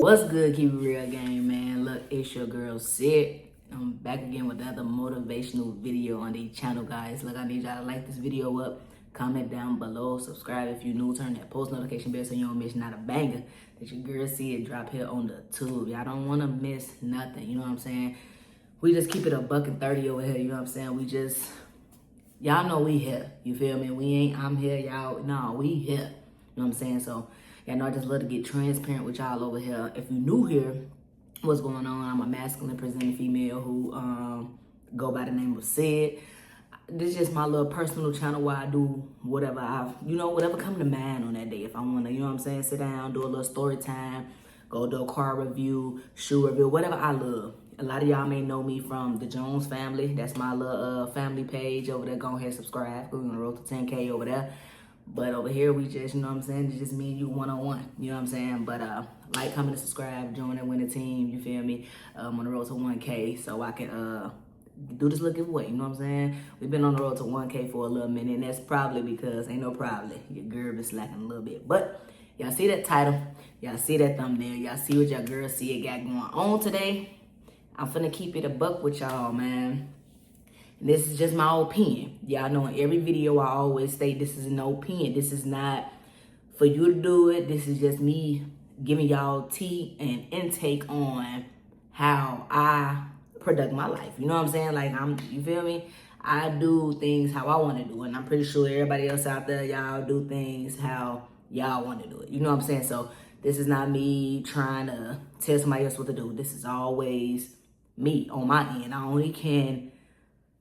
What's good, keep it real game, man? Look, it's your girl Sid. I'm back again with another motivational video on the channel, guys. Look, I need y'all to like this video up, comment down below, subscribe if you're new, turn that post notification bell so you don't miss not a banger that your girl Sid drop here on the tube. Y'all don't want to miss nothing, you know what I'm saying? We just keep it $130 over here, you know what I'm saying? Y'all know we here, you feel me? We ain't, I'm here, y'all, no, we here, you know what I'm saying? So, y'all know I just love to get transparent with y'all over here. If you new here, what's going on? I'm a masculine presenting female who go by the name of Sid. This is just my little personal channel where I do whatever whatever come to mind on that day. If I want to, you know what I'm saying, sit down, do a little story time, go do a car review, shoe review, whatever I love. A lot of y'all may know me from the Jones family. That's my little family page over there. Go ahead, subscribe. We're going to roll to 10K over there. But over here, we just, you know what I'm saying, it's just me and you one-on-one, you know what I'm saying? But like, comment, and subscribe, join and win the team, you feel me? On the road to 1K so I can do this little giveaway, you know what I'm saying? We've been on the road to 1K for a little minute, and that's probably because, ain't no probably, your girl been slacking a little bit. But y'all see that title, y'all see that thumbnail, y'all see what your girl see it got going on today. I'm finna keep it a buck with y'all, man. This is just my opinion. Y'all know in every video I always say this is an opinion. This is not for you to do it. This is just me giving y'all tea and intake on how I conduct my life. You know what I'm saying? Like, you feel me? I do things how I want to do it. And I'm pretty sure everybody else out there, y'all do things how y'all want to do it. You know what I'm saying? So this is not me trying to tell somebody else what to do. This is always me on my end. I only can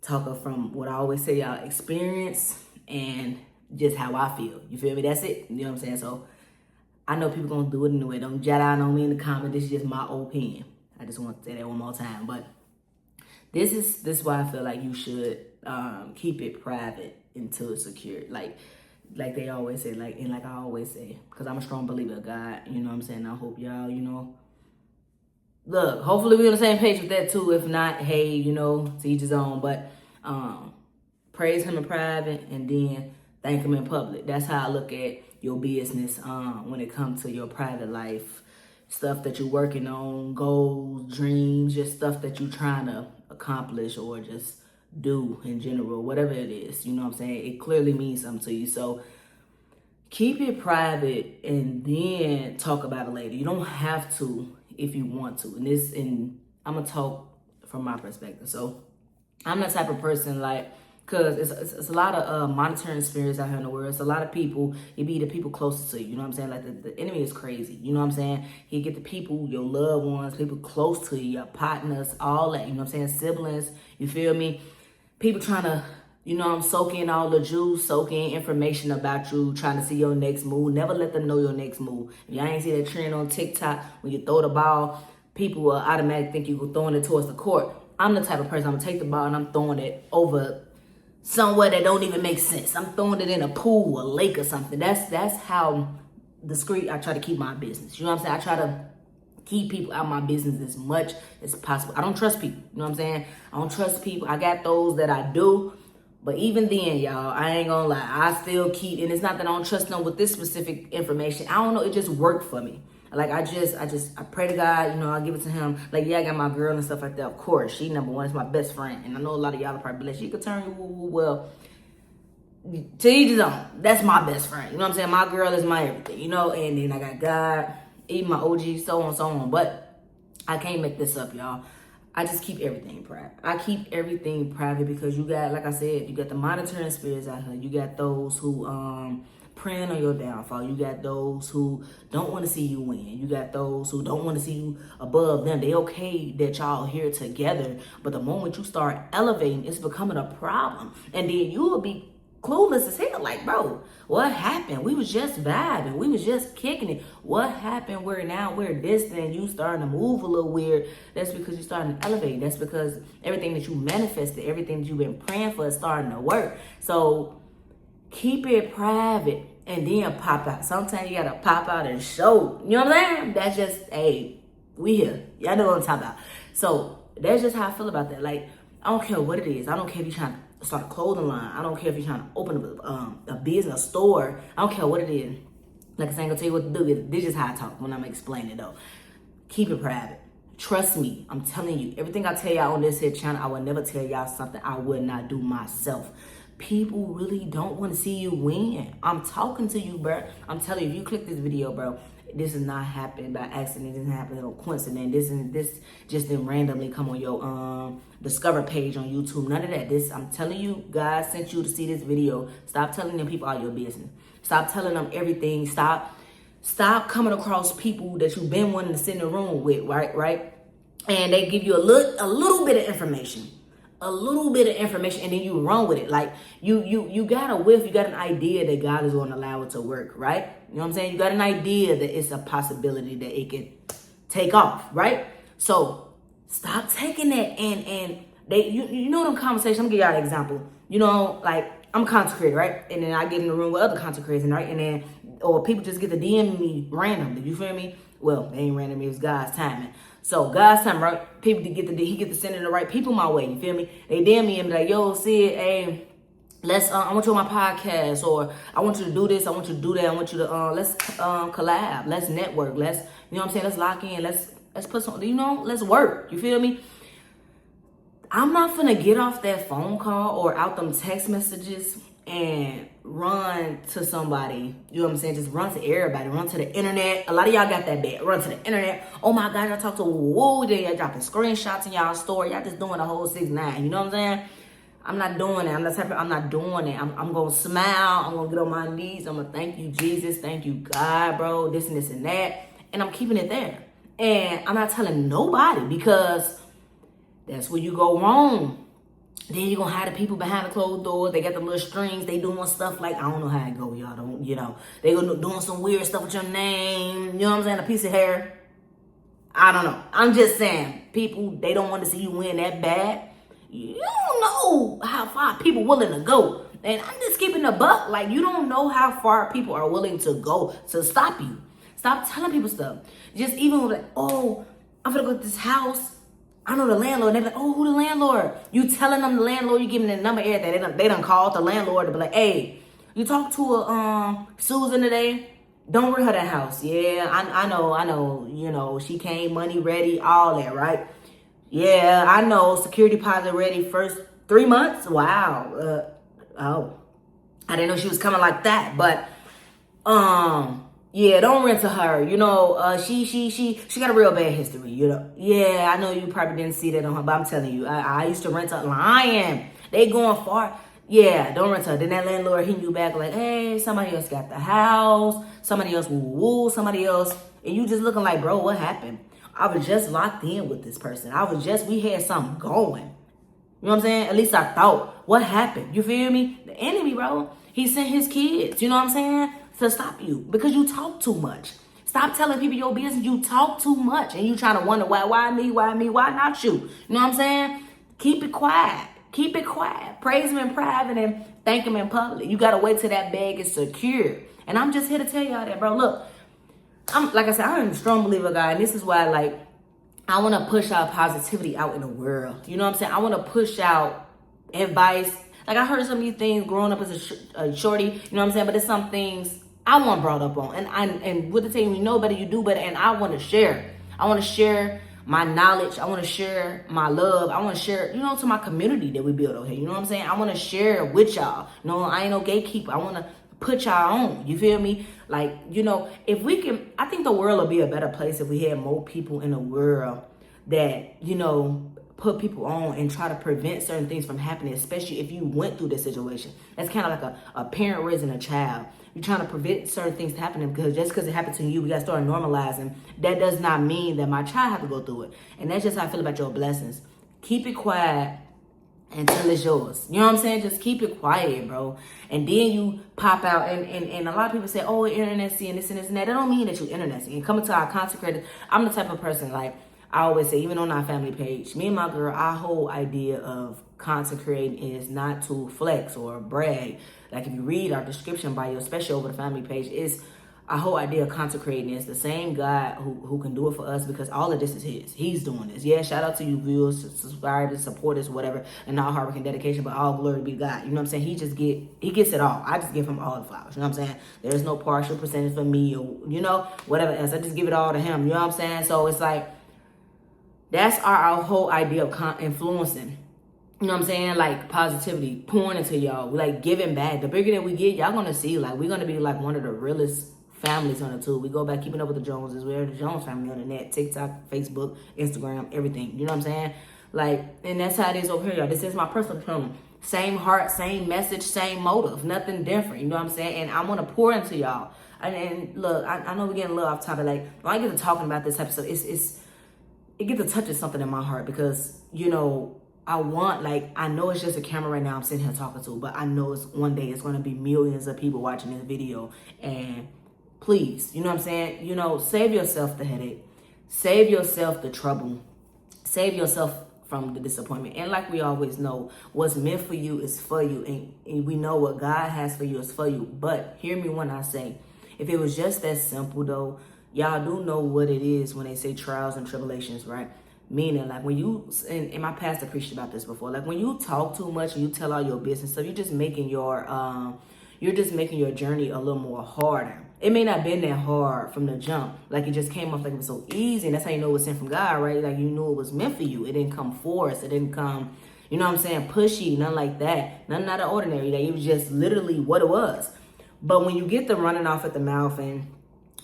talk from what I always say, y'all, experience and just how I feel. You feel me? That's it. You know what I'm saying? So I know people gonna do it anyway. Don't jot out on me in the comment. This is just my opinion. I just want to say that one more time. But this is why I feel like you should keep it private until it's secure. Like they always say, like I always say, because I'm a strong believer of God. You know what I'm saying? I hope y'all, look, hopefully we're on the same page with that too. If not, hey, to each his own. But praise him in private and then thank him in public. That's how I look at your business when it comes to your private life. Stuff that you're working on, goals, dreams, just stuff that you're trying to accomplish or just do in general, whatever it is. You know what I'm saying? It clearly means something to you. So keep it private and then talk about it later. You don't have to if you want to. And I'm gonna talk from my perspective. So I'm the type of person, like, because it's a lot of monitoring spirits out here in the world. It's a lot of people. It be the people closest to you. You know what I'm saying? Like the enemy is crazy. You know what I'm saying? You get the people, your loved ones, people close to you, your partners, all that. You know what I'm saying? Siblings. You feel me? People trying to, soak in all the juice, soak in information about you, trying to see your next move. Never let them know your next move. If y'all ain't see that trend on TikTok, when you throw the ball, people will automatically think you're throwing it towards the court. I'm the type of person, I'm going to take the ball and I'm throwing it over somewhere that don't even make sense. I'm throwing it in a pool, a lake or something. That's how discreet I try to keep my business. You know what I'm saying? I try to keep people out of my business as much as possible. I don't trust people. You know what I'm saying? I don't trust people. I got those that I do. But even then, y'all, I ain't gonna lie. I still keep, and it's not that I don't trust them with this specific information. I don't know. It just worked for me. Like, I pray to God, I give it to him. Like, yeah, I got my girl and stuff like that. Of course, she number one is my best friend. And I know a lot of y'all are probably like, she could turn you, well, to each his own. That's my best friend. You know what I'm saying? My girl is my everything, and then I got God, even my OG, so on, so on. But I can't make this up, y'all. I just keep everything private. I keep everything private because you got, like I said, you got the monitoring spirits out here. You got those who praying on your downfall. You got those who don't want to see you win. You got those who don't want to see you above them. They okay that y'all here together, but the moment you start elevating, it's becoming a problem. And then you will be clueless as hell. Like, bro, what happened? We was just vibing. We was just kicking it. What happened? We're distant. You starting to move a little weird. That's because you're starting to elevate. That's because everything that you manifested, everything that you've been praying for is starting to work. So keep it private and then pop out. Sometimes you gotta pop out and show. You know what I'm saying? That's just, hey, we here. Y'all know what I'm talking about. So that's just how I feel about that. Like, I don't care what it is. I don't care if you're trying to start a clothing line. I don't care if you're trying to open a business, a store. I don't care what it is. Like I said, I ain't gonna tell you what to do. This is how I talk when I'm explaining it though. keep it private. Trust me, I'm telling you, everything I tell y'all on this here channel, I will never tell y'all something I would not do myself. People really don't want to see you win. I'm talking to you, bro. I'm telling you, if you click this video, bro, this is not happening by accident. This is happening on coincidence. This just didn't randomly come on your discover page on YouTube. None of that. This, I'm telling you, God sent you to see this video. Stop telling them people all your business. Stop telling them everything. Stop coming across people that you've been wanting to sit in the room with, right? And they give you a little bit of information. And then you run with it. Like you got a whiff, you got an idea that God is going to allow it to work, right? You know what I'm saying? You got an idea that it's a possibility that it can take off, right? So stop taking that and you know them conversations. I'm gonna give y'all an example. You know, like I'm a content creator, right? And then I get in the room with other content creators, right? And then or people just get to DM me randomly. You feel me? Well, they ain't random. It was God's timing. So God's time, right? People he get to sending the right people my way. You feel me? They DM me and be like, "Yo, Sid, hey, let's I want you on my podcast, or I want you to do this, I want you to do that, I want you to let's collab, let's network, let's you know what I'm saying, let's lock in, let's put some, you know, let's work." You feel me? I'm not finna get off that phone call or out them text messages and run to somebody, you know what I'm saying? Just run to everybody, run to the internet. A lot of y'all got that bad. Run to the internet. Oh my God, y'all talk to whoa, then y'all dropping screenshots in y'all story. Y'all just doing the whole 6ix9ine. You know what I'm saying? I'm not doing it. I'm not doing it. I'm gonna smile. I'm gonna get on my knees. I'm gonna thank you, Jesus. Thank you, God, bro. This and this and that. And I'm keeping it there. And I'm not telling nobody because that's where you go wrong. Then you're going to have the people behind the closed doors. They got the little strings. They doing stuff like, I don't know how it go, y'all. Don't, you know. They doing some weird stuff with your name. You know what I'm saying? A piece of hair. I don't know. I'm just saying. People, they don't want to see you win that bad. You don't know how far people willing to go. And I'm just keeping the buck. Like, you don't know how far people are willing to go to stop you. Stop telling people stuff. Just even with like, oh, I'm going to go to this house. I know the landlord. They're like, oh, who the landlord? You telling them the landlord, you giving them the number, everything. They done called the landlord to be like, hey, you talk to a Susan today? Don't rent her that house. Yeah, I know. You know, she came money ready, all that, right? Yeah, I know. Security deposit ready first 3 months. Wow. Oh, I didn't know she was coming like that. But yeah, don't rent to her. You know, she got a real bad history, you know. Yeah, I know you probably didn't see that on her, but I'm telling you, I used to rent to Lion. They going far. Yeah, don't rent to her. Then that landlord hitting you back like, hey, somebody else got the house. Somebody else woo, somebody else. And you just looking like, bro, what happened? I was just locked in with this person. We had something going. You know what I'm saying? At least I thought. What happened? You feel me? The enemy, bro, he sent his kids. You know what I'm saying? To stop you because you talk too much. Stop telling people your business. You talk too much and you trying to wonder why me, why not you? You know what I'm saying? Keep it quiet. Praise him in private and thank him in public. You got to wait till that bag is secure. And I'm just here to tell y'all that, bro. Look, I'm a strong believer of God. And this is why, like, I want to push out positivity out in the world. You know what I'm saying? I want to push out advice. Like, I heard some of these things growing up as a shorty, you know what I'm saying? But there's some things I want brought up on. And with the team, you know better, you do better. And I want to share. I want to share my knowledge. I want to share my love. I want to share, you know, to my community that we build over here. You know what I'm saying? I want to share with y'all. No, I ain't no gatekeeper. I want to put y'all on. You feel me? Like, you know, if we can, I think the world will be a better place if we had more people in the world that, you know, put people on and try to prevent certain things from happening, especially if you went through this situation. That's kind of like a parent raising a child. You're trying to prevent certain things happening because just because it happened to you, we got to start normalizing. That does not mean that my child have to go through it. And that's just how I feel about your blessings. Keep it quiet until it's yours. You know what I'm saying? Just keep it quiet, bro. And then you pop out and a lot of people say, oh, internet and this and that. That don't mean that you internet and coming to our consecrated. I'm the type of person, like I always say, even on our family page, me and my girl, our whole idea of content creating is not to flex or brag. Like if you read our description bio, especially over the family page, it's our whole idea of consecrating is the same God who can do it for us, because all of this is his. He's doing this. Yeah, shout out to you viewers, subscribers, supporters, whatever, and all hard work and dedication, but all glory be to God. You know what I'm saying? He gets it all. I just give him all the flowers. You know what I'm saying? There's no partial percentage for me or, you know, whatever else. I just give it all to him. You know what I'm saying? So it's like, that's our whole idea of influencing. You know what I'm saying? Like positivity, pouring into y'all, like giving back. The bigger that we get, y'all gonna see, like, we're gonna be like one of the realest families on the tube. We go back keeping up with the Joneses. We're the Jones family on the net, TikTok, Facebook, Instagram, everything. You know what I'm saying? Like, and that's how it is over here, y'all. This is my personal channel. Same heart, same message, same motive, nothing different. You know what I'm saying? And I want to pour into y'all. And look, I know we're getting a little off topic. Like, when I get to talking about this episode, it gets to touching something in my heart, because, you know, I know it's just a camera right now I'm sitting here talking to, but I know one day it's going to be millions of people watching this video. And please, you know what I'm saying? You know, save yourself the headache. Save yourself the trouble. Save yourself from the disappointment. And like we always know, what's meant for you is for you. And we know what God has for you is for you. But hear me when I say, if it was just that simple though, y'all do know what it is when they say trials and tribulations, right? Meaning, like, when you, and my pastor preached about this before, like, when you talk too much and you tell all your business stuff, you're just making your journey a little more harder. It may not have been that hard from the jump. Like, it just came off like it was so easy. And that's how you know it was sent from God, right? Like, you knew it was meant for you. It didn't come forced. It didn't come, you know what I'm saying, pushy, nothing like that. Nothing out of ordinary. Like, it was just literally what it was. But when you get the running off at the mouth and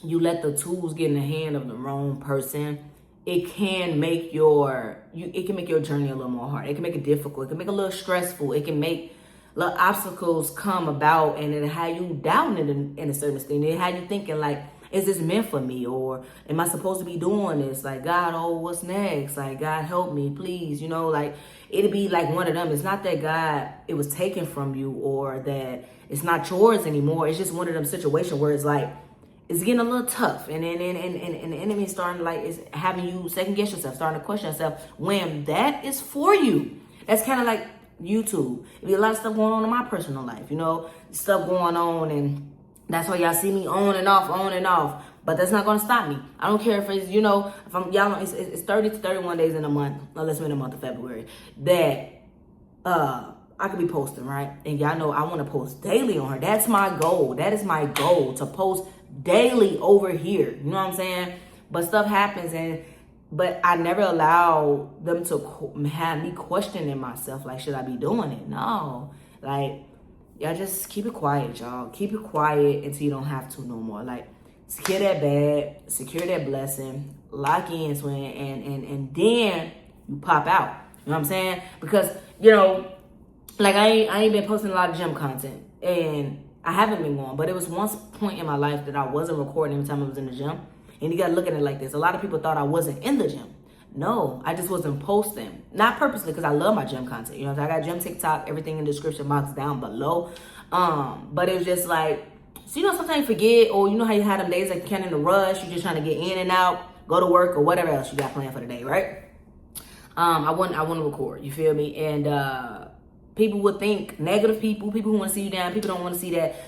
you let the tools get in the hand of the wrong person, it can make your journey a little more hard. It can make it difficult. It can make it a little stressful. It can make little obstacles come about, and it have you doubting in a certain extent. It have you thinking like, is this meant for me? Or am I supposed to be doing this? Like, God, oh, what's next? Like, God, help me, please. You know, like, it'd be like one of them. It's not that God, it was taken from you, or that it's not yours anymore. It's just one of them situations where it's like, it's getting a little tough, and the enemy is starting to, like, is having you second guess yourself, starting to question yourself, when that is for you. That's kind of like YouTube. There'd be a lot of stuff going on in my personal life, you know, stuff going on, and that's why y'all see me on and off, but that's not going to stop me. I don't care if it's, you know, if I'm, y'all know, it's 30 to 31 days in a month, unless we're in the month of February, that, I could be posting, right? And y'all know I want to post daily on her. That's my goal. That is my goal, to post daily over here. You know what I'm saying? But stuff happens, but I never allow them to have me questioning myself, like, should I be doing it? No. Like, y'all just keep it quiet, y'all. Keep it quiet until you don't have to no more. Like, secure that bag, secure that blessing, lock in, swing, and then you pop out. You know what I'm saying? Because, you know, like, I ain't been posting a lot of gym content, and I haven't been going, but it was one point in my life that I wasn't recording every time I was in the gym. And you got to look at it like this. A lot of people thought I wasn't in the gym. No, I just wasn't posting. Not purposely, because I love my gym content. You know, I got gym TikTok, everything in the description box down below. But it was just like, so, you know, sometimes you forget, or you know how you had them days like you're kind of in a rush, you're just trying to get in and out, go to work, or whatever else you got planned for the day, right? I want to record, you feel me? And people would think, negative people who want to see you down, people don't want to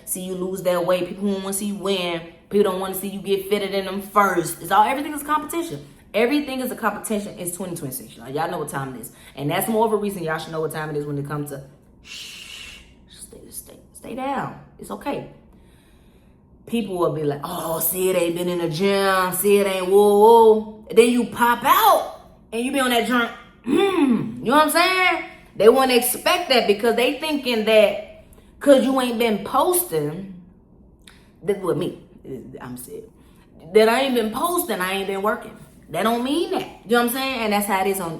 see you lose that weight, people who want to see you win, people don't want to see you get fitted in them first. Everything is competition. Everything is a competition. It's 2026. Y'all know what time it is. And that's more of a reason y'all should know what time it is when it comes to stay down. It's okay. People will be like, oh, see, it ain't been in the gym. See, it ain't whoa. And then you pop out and you be on that joint. You know what I'm saying? They want to expect that, because they thinking that because you ain't been posting, this is what me, I'm saying, that I ain't been posting, I ain't been working. That don't mean that. You know what I'm saying? And that's how it is on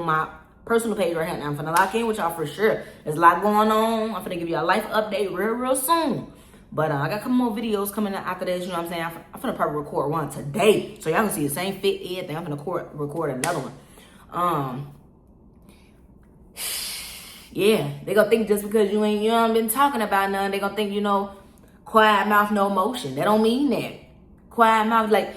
my personal page right now. I'm finna lock in with y'all for sure. There's a lot going on. I'm finna give you a life update real soon. But I got a couple more videos coming out after this. You know what I'm saying? I'm finna probably record one today, so y'all can see the same fit everything. I'm finna record another one. Yeah, they gonna think just because you ain't been talking about nothing, they gonna think, you know, quiet mouth, no motion. That don't mean that. Quiet mouth, like,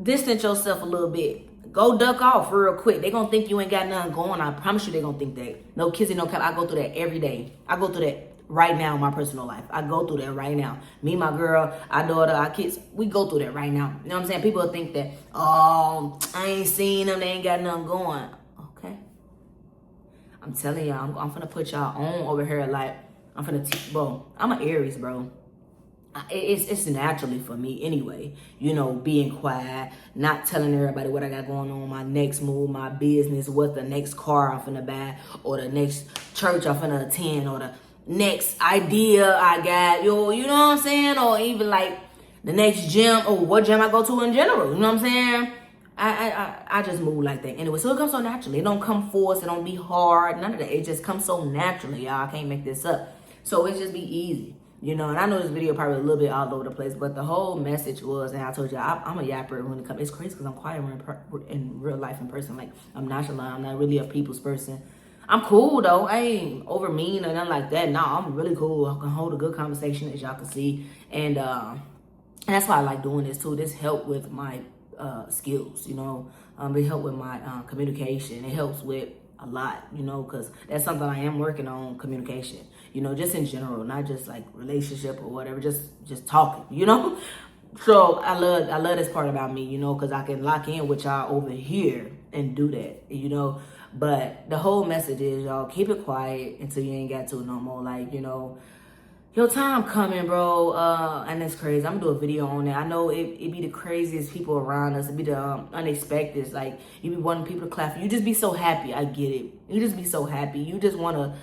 distance yourself a little bit. Go duck off real quick. They gonna think you ain't got nothing going. I promise you they gonna think that. No kissing, no cap. I go through that every day. I go through that right now in my personal life. I go through that right now. Me, my girl, our daughter, our kids, we go through that right now. You know what I'm saying? People think that, oh, I ain't seen them, they ain't got nothing going. Okay. I'm telling y'all, I'm finna put y'all on over here. Like, I'm finna teach, bro. I'm an Aries, bro. It's naturally for me anyway, you know, being quiet, not telling everybody what I got going on, my next move, my business, what the next car I'm finna buy, or the next church I'm finna attend, or the next idea I got, yo, you know what I'm saying? Or even like the next gym, or what gym I go to in general, you know what I'm saying? I just move like that anyway, so it comes so naturally. It don't come forced, it don't be hard, none of that. It just comes so naturally, y'all. I can't make this up. So it just be easy. You know, and I know this video probably a little bit all over the place, but the whole message was, and I told you, I'm a yapper when it comes. It's crazy because I'm quiet in real life in person. Like, I'm nonchalant. I'm not really a people's person. I'm cool, though. I ain't over mean or nothing like that. No, I'm really cool. I can hold a good conversation, as y'all can see. And that's why I like doing this, too. This help with my skills, you know. It help with my communication. It helps with a lot, you know, because that's something I am working on, communication, you know, just in general, not just like relationship or whatever, just talking, you know. So I love this part about me, you know, because I can lock in with y'all over here and do that, you know. But the whole message is, y'all, keep it quiet until you ain't got to no more. Like, you know, your time coming, bro. And it's crazy. I'm gonna do a video on that. I know it be the craziest people around us. It be the unexpected. Like, you be wanting people to clap for you. You just be so happy. I get it. You just be so happy. You just wanna,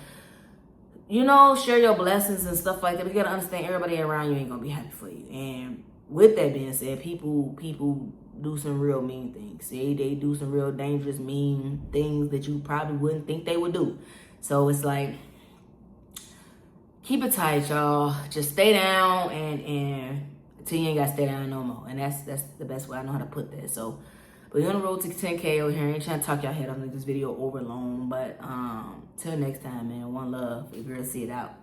you know, share your blessings and stuff like that. But you gotta understand, everybody around you ain't gonna be happy for you. And with that being said, people do some real mean things. They do some real dangerous, mean things that you probably wouldn't think they would do. So it's like, keep it tight, y'all. Just stay down and until you ain't got to stay down no more. And that's the best way I know how to put that. So, but you're on the road to 10K over here. I ain't trying to talk y'all head off, make this video over long. But till next time, man. One love. Your girl, see it out.